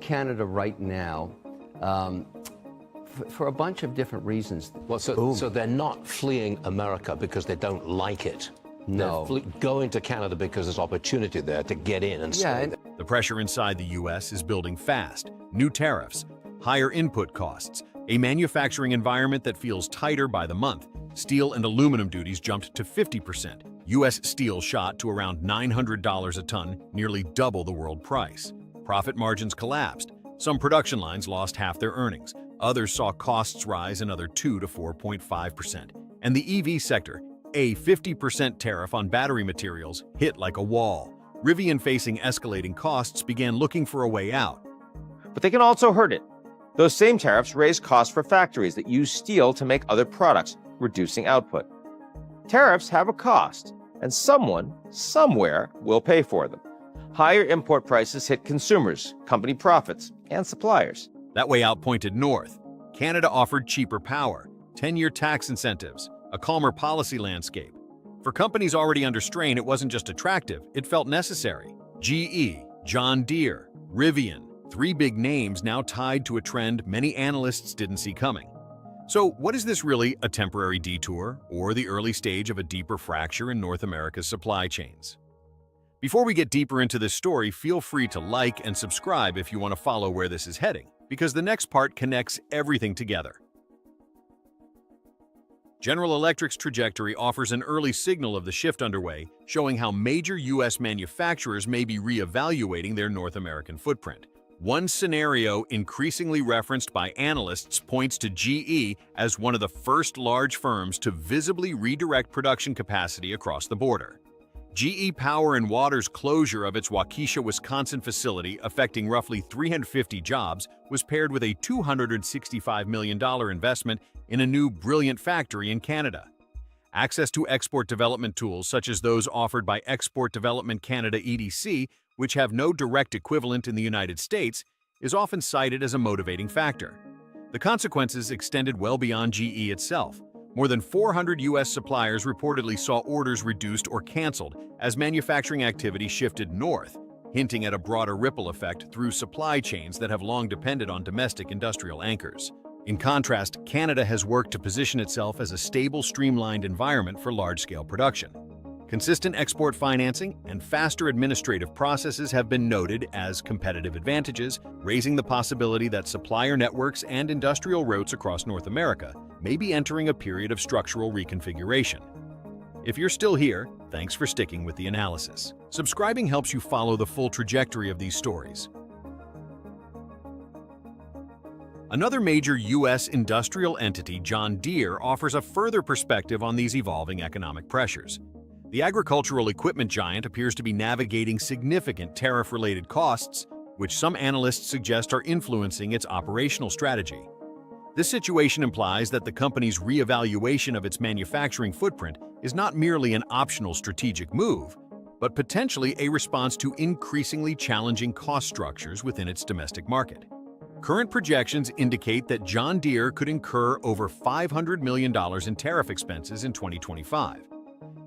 Canada right now for a bunch of different reasons. Well, so they're not fleeing America because they don't like it. No. They're going to Canada because there's opportunity there to get in and stay there. The pressure inside the U.S. is building fast. New tariffs, higher input costs, a manufacturing environment that feels tighter by the month. Steel and aluminum duties jumped to 50%. U.S. steel shot to around $900 a ton, nearly double the world price. Profit margins collapsed. Some production lines lost half their earnings. Others saw costs rise another 2 to 4.5%. And the EV sector, a 50% tariff on battery materials, hit like a wall. Rivian, facing escalating costs, began looking for a way out. But they can also hurt it. Those same tariffs raise costs for factories that use steel to make other products, reducing output. Tariffs have a cost, and someone, somewhere, will pay for them. Higher import prices hit consumers, company profits, and suppliers. That way out pointed north. Canada offered cheaper power, 10-year tax incentives, a calmer policy landscape. For companies already under strain, it wasn't just attractive, it felt necessary. GE, John Deere, Rivian, three big names now tied to a trend many analysts didn't see coming. So what is this really, a temporary detour, or the early stage of a deeper fracture in North America's supply chains? Before we get deeper into this story, feel free to like and subscribe if you want to follow where this is heading, because the next part connects everything together. General Electric's trajectory offers an early signal of the shift underway, showing how major U.S. manufacturers may be re-evaluating their North American footprint. One scenario increasingly referenced by analysts points to GE as one of the first large firms to visibly redirect production capacity across the border. GE Power and Water's closure of its Waukesha, Wisconsin facility, affecting roughly 350 jobs, was paired with a $265 million investment in a new brilliant factory in Canada. Access to export development tools such as those offered by Export Development Canada (EDC), which have no direct equivalent in the United States, is often cited as a motivating factor. The consequences extended well beyond GE itself. More than 400 U.S. suppliers reportedly saw orders reduced or canceled as manufacturing activity shifted north, hinting at a broader ripple effect through supply chains that have long depended on domestic industrial anchors. In contrast, Canada has worked to position itself as a stable, streamlined environment for large-scale production. Consistent export financing and faster administrative processes have been noted as competitive advantages, raising the possibility that supplier networks and industrial routes across North America may be entering a period of structural reconfiguration. If you're still here, thanks for sticking with the analysis. Subscribing helps you follow the full trajectory of these stories. Another major U.S. industrial entity, John Deere, offers a further perspective on these evolving economic pressures. The agricultural equipment giant appears to be navigating significant tariff-related costs, which some analysts suggest are influencing its operational strategy. This situation implies that the company's re-evaluation of its manufacturing footprint is not merely an optional strategic move, but potentially a response to increasingly challenging cost structures within its domestic market. Current projections indicate that John Deere could incur over $500 million in tariff expenses in 2025.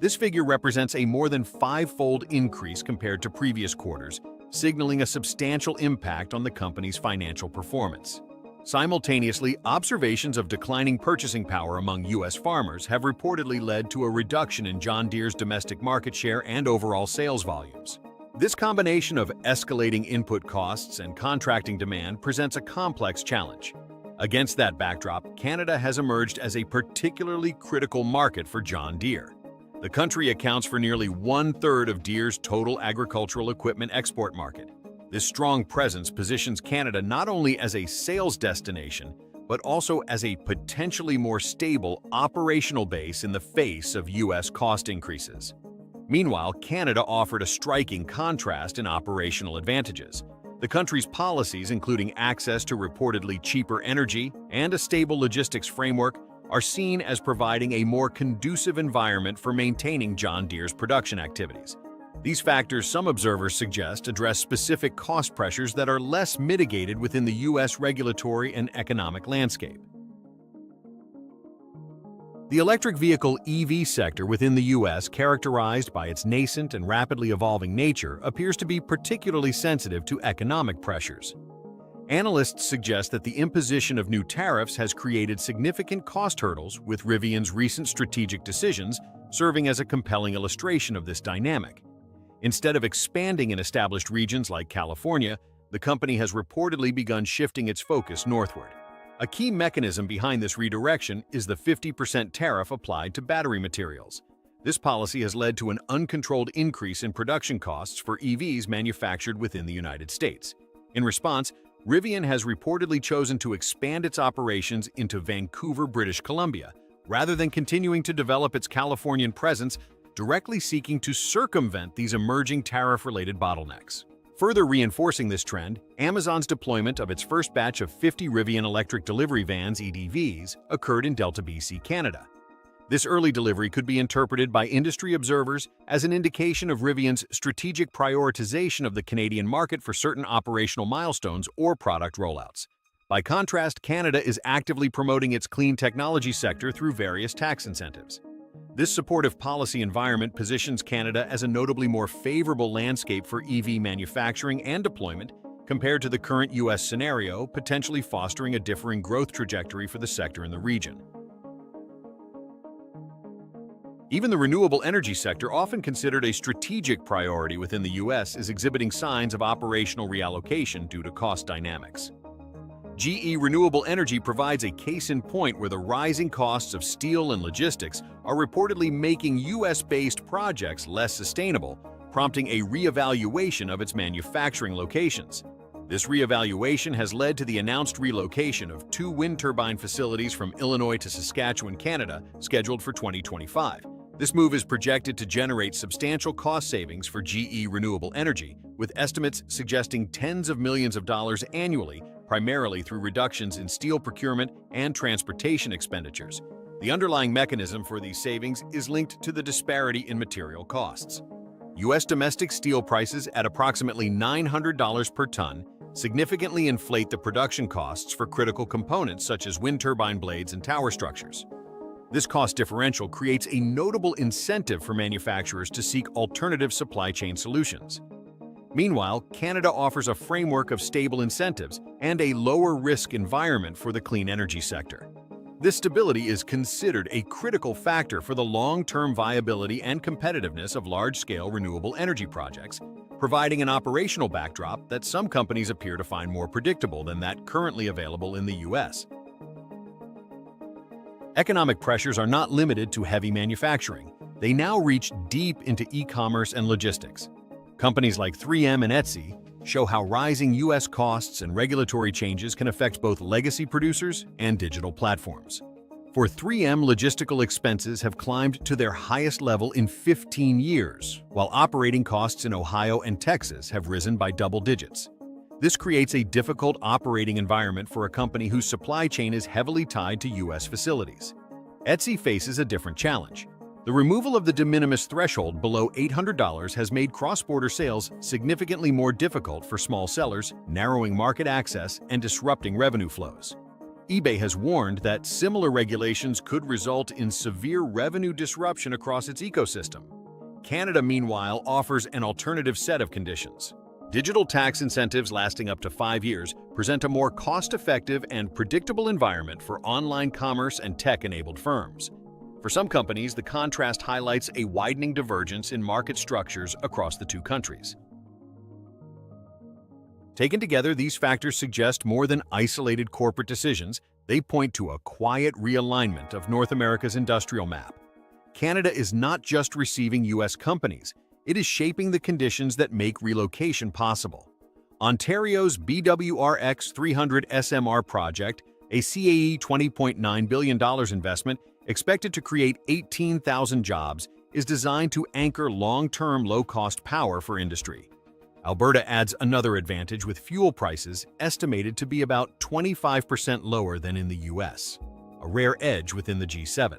This figure represents a more than five-fold increase compared to previous quarters, signaling a substantial impact on the company's financial performance. Simultaneously, observations of declining purchasing power among U.S. farmers have reportedly led to a reduction in John Deere's domestic market share and overall sales volumes. This combination of escalating input costs and contracting demand presents a complex challenge. Against that backdrop, Canada has emerged as a particularly critical market for John Deere. The country accounts for nearly one-third of Deere's total agricultural equipment export market. This strong presence positions Canada not only as a sales destination, but also as a potentially more stable operational base in the face of U.S. cost increases. Meanwhile, Canada offered a striking contrast in operational advantages. The country's policies, including access to reportedly cheaper energy and a stable logistics framework, are seen as providing a more conducive environment for maintaining John Deere's production activities. These factors, some observers suggest, address specific cost pressures that are less mitigated within the U.S. regulatory and economic landscape. The electric vehicle EV sector within the U.S., characterized by its nascent and rapidly evolving nature, appears to be particularly sensitive to economic pressures. Analysts suggest that the imposition of new tariffs has created significant cost hurdles, with Rivian's recent strategic decisions serving as a compelling illustration of this dynamic. Instead of expanding in established regions like California, the company has reportedly begun shifting its focus northward. A key mechanism behind this redirection is the 50% tariff applied to battery materials. This policy has led to an uncontrolled increase in production costs for EVs manufactured within the United States. In response, Rivian has reportedly chosen to expand its operations into Vancouver, British Columbia, rather than continuing to develop its Californian presence, directly seeking to circumvent these emerging tariff-related bottlenecks. Further reinforcing this trend, Amazon's deployment of its first batch of 50 Rivian electric delivery vans (EDVs) occurred in Delta, BC, Canada. This early delivery could be interpreted by industry observers as an indication of Rivian's strategic prioritization of the Canadian market for certain operational milestones or product rollouts. By contrast, Canada is actively promoting its clean technology sector through various tax incentives. This supportive policy environment positions Canada as a notably more favorable landscape for EV manufacturing and deployment compared to the current U.S. scenario, potentially fostering a differing growth trajectory for the sector in the region. Even the renewable energy sector, often considered a strategic priority within the U.S., is exhibiting signs of operational reallocation due to cost dynamics. GE Renewable Energy provides a case in point where the rising costs of steel and logistics are reportedly making U.S.-based projects less sustainable, prompting a reevaluation of its manufacturing locations. This reevaluation has led to the announced relocation of 2 wind turbine facilities from Illinois to Saskatchewan, Canada, scheduled for 2025. This move is projected to generate substantial cost savings for GE Renewable Energy, with estimates suggesting tens of millions of dollars annually, primarily through reductions in steel procurement and transportation expenditures. The underlying mechanism for these savings is linked to the disparity in material costs. U.S. domestic steel prices at approximately $900 per ton significantly inflate the production costs for critical components such as wind turbine blades and tower structures. This cost differential creates a notable incentive for manufacturers to seek alternative supply chain solutions. Meanwhile, Canada offers a framework of stable incentives and a lower-risk environment for the clean energy sector. This stability is considered a critical factor for the long-term viability and competitiveness of large-scale renewable energy projects, providing an operational backdrop that some companies appear to find more predictable than that currently available in the U.S. Economic pressures are not limited to heavy manufacturing. They now reach deep into e-commerce and logistics. Companies like 3M and Etsy show how rising U.S. costs and regulatory changes can affect both legacy producers and digital platforms. For 3M, logistical expenses have climbed to their highest level in 15 years, while operating costs in Ohio and Texas have risen by double digits. This creates a difficult operating environment for a company whose supply chain is heavily tied to U.S. facilities. Etsy faces a different challenge. The removal of the de minimis threshold below $800 has made cross-border sales significantly more difficult for small sellers, narrowing market access and disrupting revenue flows. eBay has warned that similar regulations could result in severe revenue disruption across its ecosystem. Canada, meanwhile, offers an alternative set of conditions. Digital tax incentives lasting up to 5 years present a more cost-effective and predictable environment for online commerce and tech-enabled firms. For some companies, the contrast highlights a widening divergence in market structures across the two countries. Taken together, these factors suggest more than isolated corporate decisions. They point to a quiet realignment of North America's industrial map. Canada is not just receiving U.S. companies, it is shaping the conditions that make relocation possible. Ontario's BWRX 300 SMR project, a CAE $20.9 billion investment, expected to create 18,000 jobs, is designed to anchor long-term low-cost power for industry. Alberta adds another advantage with fuel prices estimated to be about 25% lower than in the U.S., a rare edge within the G7.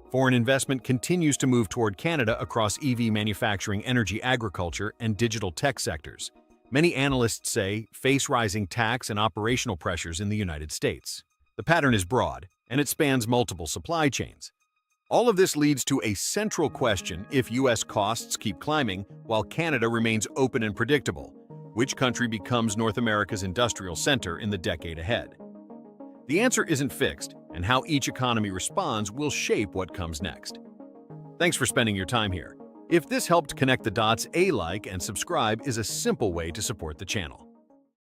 Foreign investment continues to move toward Canada across EV manufacturing, energy, agriculture, and digital tech sectors. Many analysts say face rising tax and operational pressures in the United States. The pattern is broad, and it spans multiple supply chains. All of this leads to a central question: if U.S. costs keep climbing while Canada remains open and predictable, Which country becomes North America's industrial center in the decade ahead? The answer isn't fixed, and how each economy responds will shape what comes next. Thanks for spending your time here. If this helped connect the dots, a like and subscribe is a simple way to support the channel.